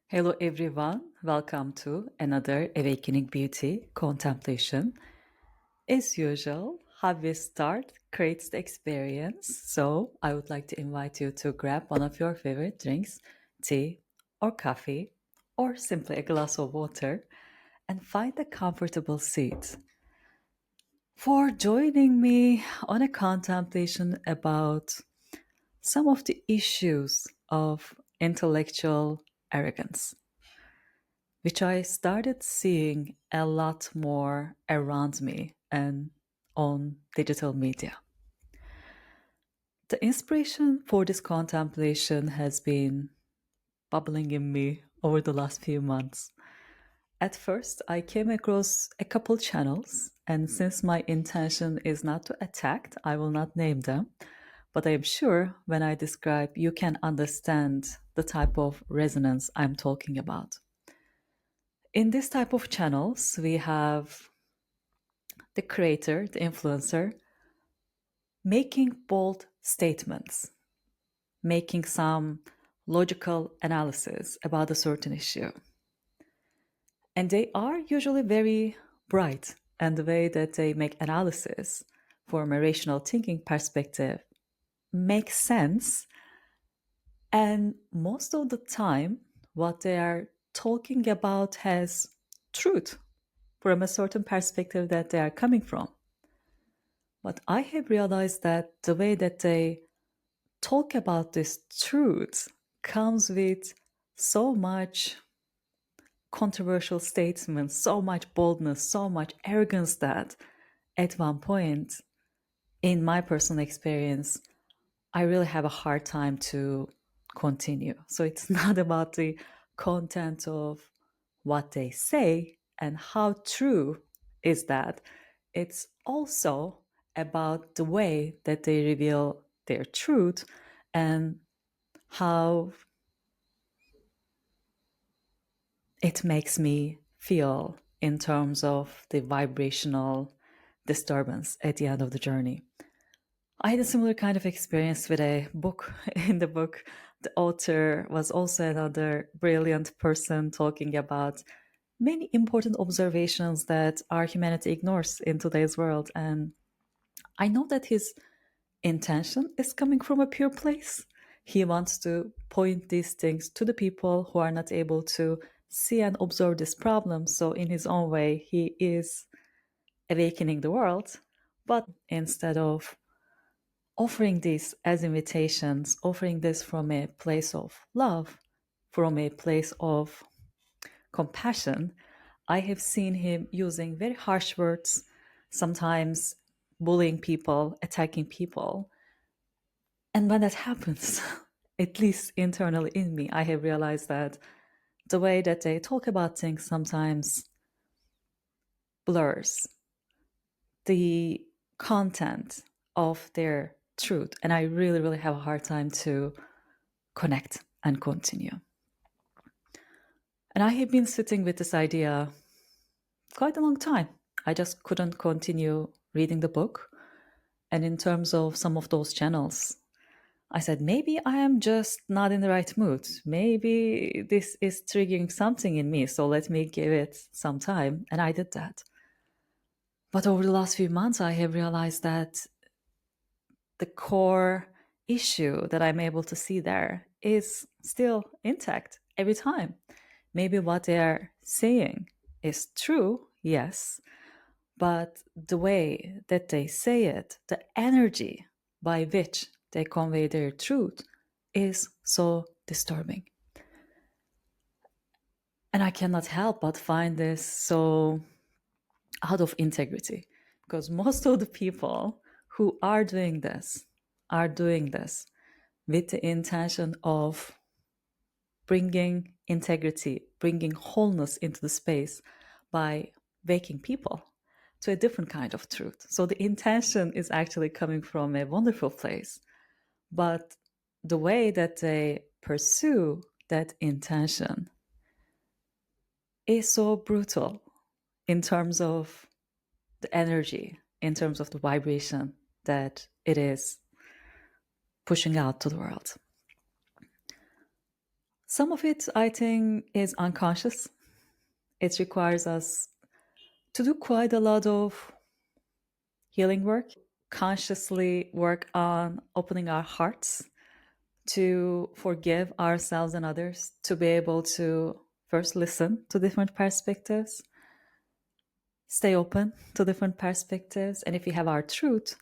Hello everyone, welcome to another Awakening Beauty Contemplation. As usual, how we start creates the experience, so I would like to invite you to grab one of your favorite drinks, tea or coffee, or simply a glass of water, and find a comfortable seat for joining me on a contemplation about some of the issues of intellectual arrogance, which I started seeing a lot more around me and on digital media. The inspiration for this contemplation has been bubbling in me over the last few months. At first, I came across a couple channels, and since my intention is not to attack, I will not name them. But I am sure when I describe, you can understand the type of resonance I'm talking about. In this type of channels, we have the creator, the influencer, making bold statements, making some logical analysis about a certain issue. And they are usually very bright, and the way that they make analysis from a rational thinking perspective makes sense. And most of the time, what they are talking about has truth from a certain perspective that they are coming from. But I have realized that the way that they talk about this truth comes with so much controversial statements, so much boldness, so much arrogance that at one point, in my personal experience, I really have a hard time to continue. So it's not about the content of what they say and how true is that. It's also about the way that they reveal their truth and how it makes me feel in terms of the vibrational disturbance at the end of the journey. I had a similar kind of experience with a book. In the book, the author was also another brilliant person talking about many important observations that our humanity ignores in today's world. And I know that his intention is coming from a pure place. He wants to point these things to the people who are not able to see and observe this problem. So, in his own way, he is awakening the world. But instead of offering this as invitations, offering this from a place of love, from a place of compassion, I have seen him using very harsh words, sometimes bullying people, attacking people. And when that happens, at least internally in me, I have realized that the way that they talk about things sometimes blurs the content of their truth. And I really, really have a hard time to connect and continue. And I have been sitting with this idea quite a long time. I just couldn't continue reading the book. And in terms of some of those channels, I said, maybe I am just not in the right mood. Maybe this is triggering something in me. So let me give it some time. And I did that. But over the last few months, I have realized that the core issue that I'm able to see there is still intact every time. Maybe what they are saying is true, yes, but the way that they say it, the energy by which they convey their truth is so disturbing. And I cannot help but find this so out of integrity because most of the people who are doing this with the intention of bringing integrity, bringing wholeness into the space by waking people to a different kind of truth. So the intention is actually coming from a wonderful place, but the way that they pursue that intention is so brutal in terms of the energy, in terms of the vibration that it is pushing out to the world. Some of it, I think, is unconscious. It requires us to do quite a lot of healing work, consciously work on opening our hearts to forgive ourselves and others, to be able to first listen to different perspectives, stay open to different perspectives, and if we have our truth,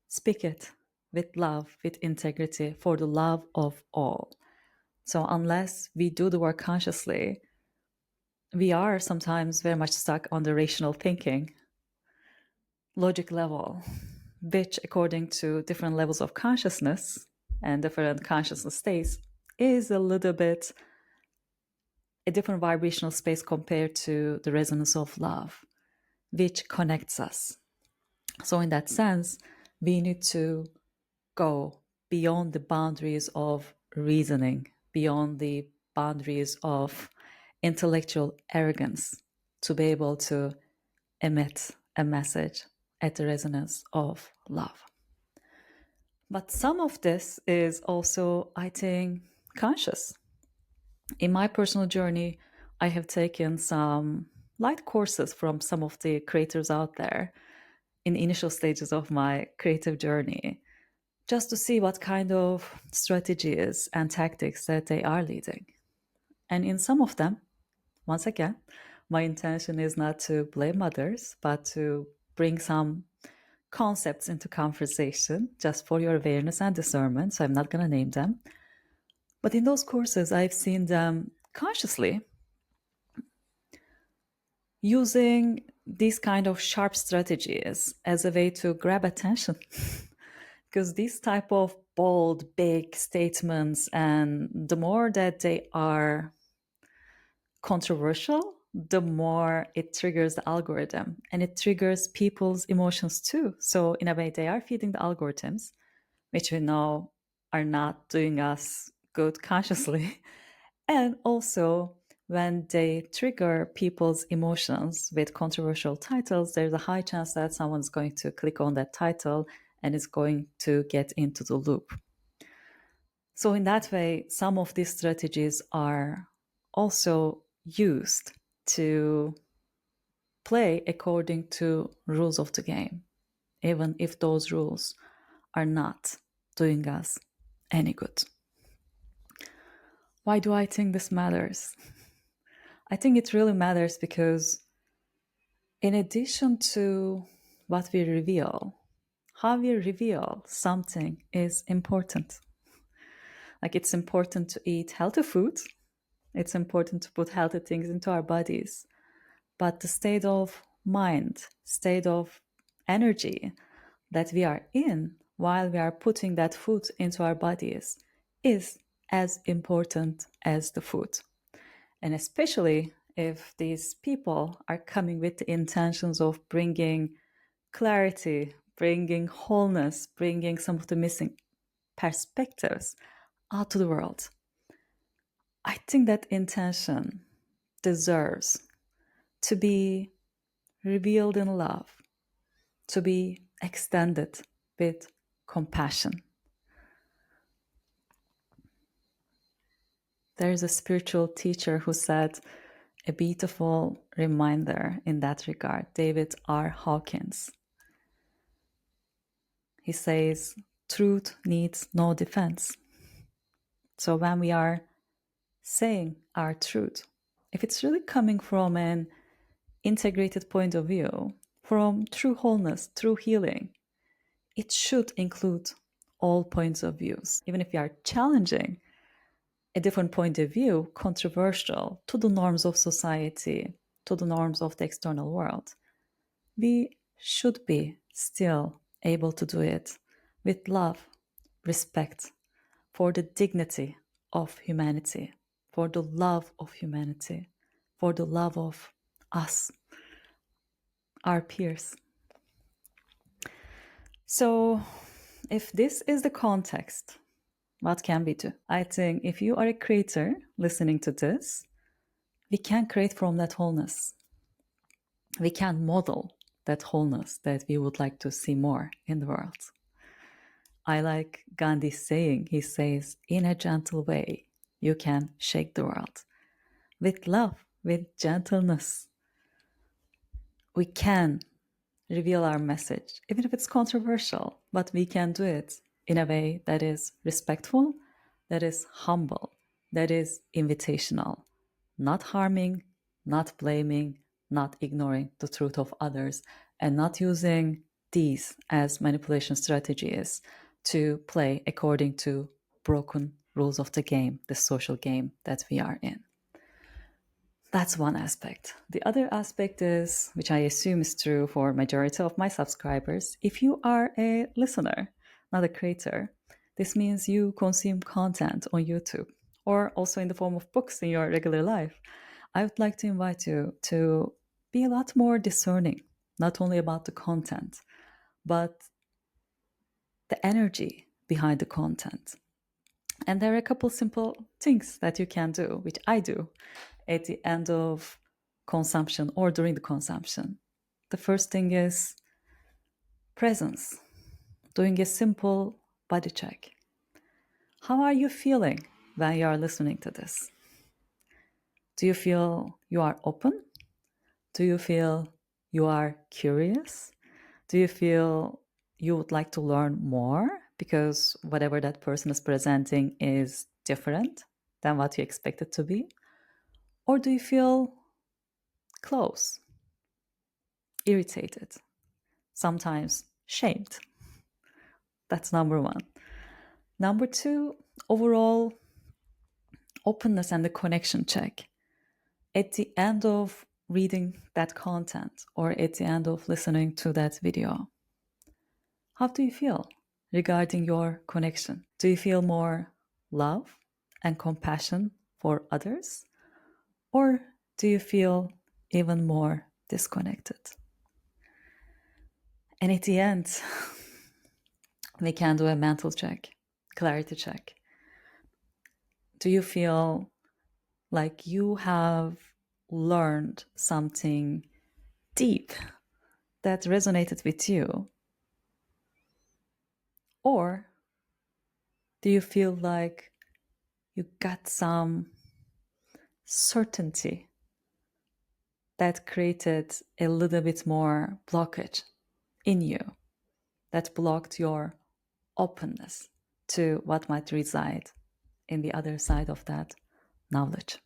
speak it with love, with integrity, for the love of all. So, unless we do the work consciously, we are sometimes very much stuck on the rational thinking, logic level, which, according to different levels of consciousness and different consciousness states, is a little bit a different vibrational space compared to the resonance of love, which connects us. So, in that sense, we need to go beyond the boundaries of reasoning, beyond the boundaries of intellectual arrogance to be able to emit a message at the resonance of love. But some of this is also, I think, conscious. In my personal journey, I have taken some light courses from some of the creators out there in the initial stages of my creative journey, just to see what kind of strategies and tactics that they are leading. And in some of them, once again, my intention is not to blame others, but to bring some concepts into conversation just for your awareness and discernment. So I'm not going to name them. But in those courses, I've seen them consciously using these kind of sharp strategies as a way to grab attention. Because these type of bold, big statements, and the more that they are controversial, the more it triggers the algorithm and it triggers people's emotions too. So in a way, they are feeding the algorithms, which we know are not doing us good consciously. And also, when they trigger people's emotions with controversial titles, there's a high chance that someone's going to click on that title and is going to get into the loop. So, in that way, some of these strategies are also used to play according to rules of the game, even if those rules are not doing us any good. Why do I think this matters? I think it really matters because, in addition to what we reveal, how we reveal something is important. Like, it's important to eat healthy food, it's important to put healthy things into our bodies. But the state of mind, state of energy that we are in while we are putting that food into our bodies is as important as the food. And especially if these people are coming with the intentions of bringing clarity, bringing wholeness, bringing some of the missing perspectives out to the world. I think that intention deserves to be revealed in love, to be extended with compassion. There is a spiritual teacher who said a beautiful reminder in that regard, David R. Hawkins. He says, truth needs no defense. So when we are saying our truth, if it's really coming from an integrated point of view, from true wholeness, true healing, it should include all points of views. Even if we are challenging a different point of view, controversial to the norms of society, to the norms of the external world, we should be still able to do it with love, respect, for the dignity of humanity, for the love of humanity, for the love of us, our peers. So, if this is the context, what can we do? I think if you are a creator listening to this, we can create from that wholeness. We can model that wholeness that we would like to see more in the world. I like Gandhi's saying, he says, in a gentle way, you can shake the world. With love, with gentleness, we can reveal our message, even if it's controversial, but we can do it in a way that is respectful, that is humble, that is invitational, not harming, not blaming, not ignoring the truth of others, and not using these as manipulation strategies to play according to broken rules of the game, the social game that we are in. That's one aspect. The other aspect is, which I assume is true for majority of my subscribers, if you are a listener, not a creator, this means you consume content on YouTube or also in the form of books in your regular life. I would like to invite you to be a lot more discerning, not only about the content, but the energy behind the content. And there are a couple simple things that you can do, which I do at the end of consumption or during the consumption. The first thing is presence, doing a simple body check. How are you feeling when you are listening to this? Do you feel you are open? Do you feel you are curious? Do you feel you would like to learn more because whatever that person is presenting is different than what you expect it to be? Or do you feel close, irritated, sometimes shamed? That's number one. Number two, overall openness and the connection check. At the end of reading that content or at the end of listening to that video, how do you feel regarding your connection? Do you feel more love and compassion for others? Or do you feel even more disconnected? And at the end, we can do a mental check, clarity check. Do you feel like you have learned something deep that resonated with you? Or do you feel like you got some certainty that created a little bit more blockage in you, that blocked your openness to what might reside in the other side of that knowledge?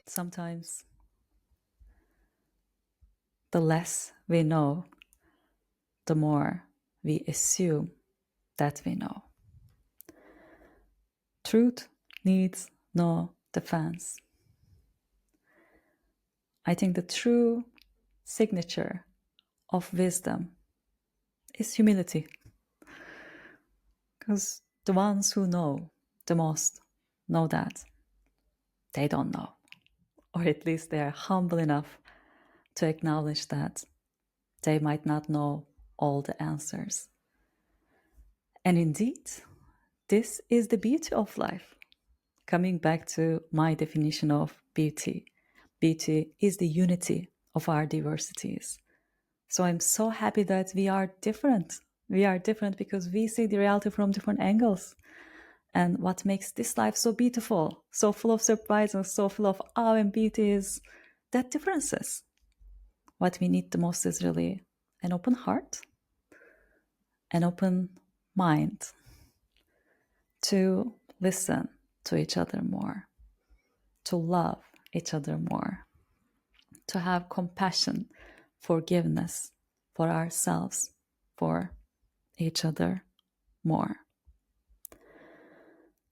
Sometimes the less we know, the more we assume that we know. Truth needs no defense. I think the true signature of wisdom is humility. Because the ones who know the most know that they don't know. Or at least they are humble enough to acknowledge that they might not know all the answers. And indeed, this is the beauty of life. Coming back to my definition of beauty, beauty is the unity of our diversities. So I'm so happy that we are different. We are different because we see the reality from different angles. And what makes this life so beautiful, so full of surprises, so full of awe and beauty is that differences. What we need the most is really an open heart, an open mind to listen to each other more, to love each other more, to have compassion, forgiveness for ourselves, for each other more.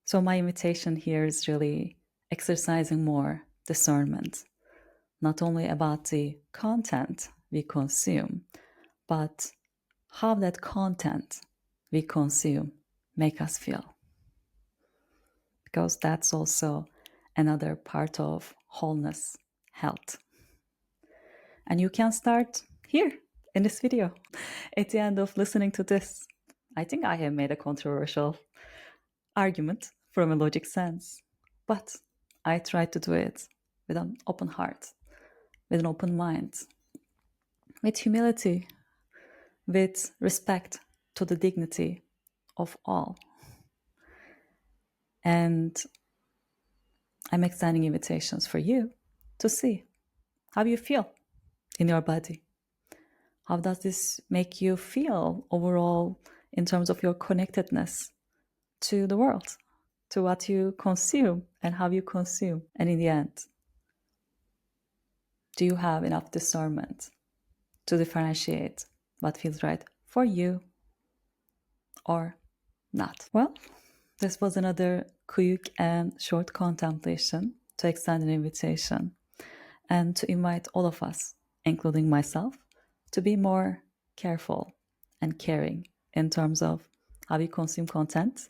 So my invitation here is really exercising more discernment, not only about the content we consume, but how that content we consume make us feel. Because that's also another part of wholeness, health. And you can start here in this video. At the end of listening to this, I think I have made a controversial argument from a logic sense, but I tried to do it with an open heart, with an open mind, with humility, with respect to the dignity of all. And I'm extending invitations for you to see how you feel in your body. How does this make you feel overall in terms of your connectedness to the world, to what you consume and how you consume? And in the end, do you have enough discernment to differentiate what feels right for you or not? Well, this was another quick and short contemplation to extend an invitation and to invite all of us, including myself, to be more careful and caring in terms of how we consume content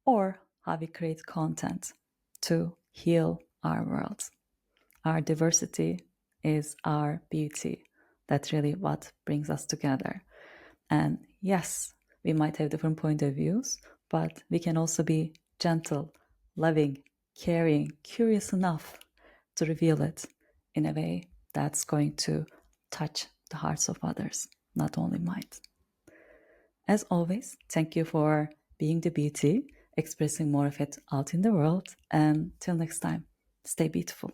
or how we create content to heal our world. Our diversity is our beauty. That's really what brings us together. And yes, we might have different point of views, but we can also be gentle, loving, caring, curious enough to reveal it in a way that's going to touch the hearts of others, not only mine. As always, thank you for being the beauty, expressing more of it out in the world, and till next time, stay beautiful.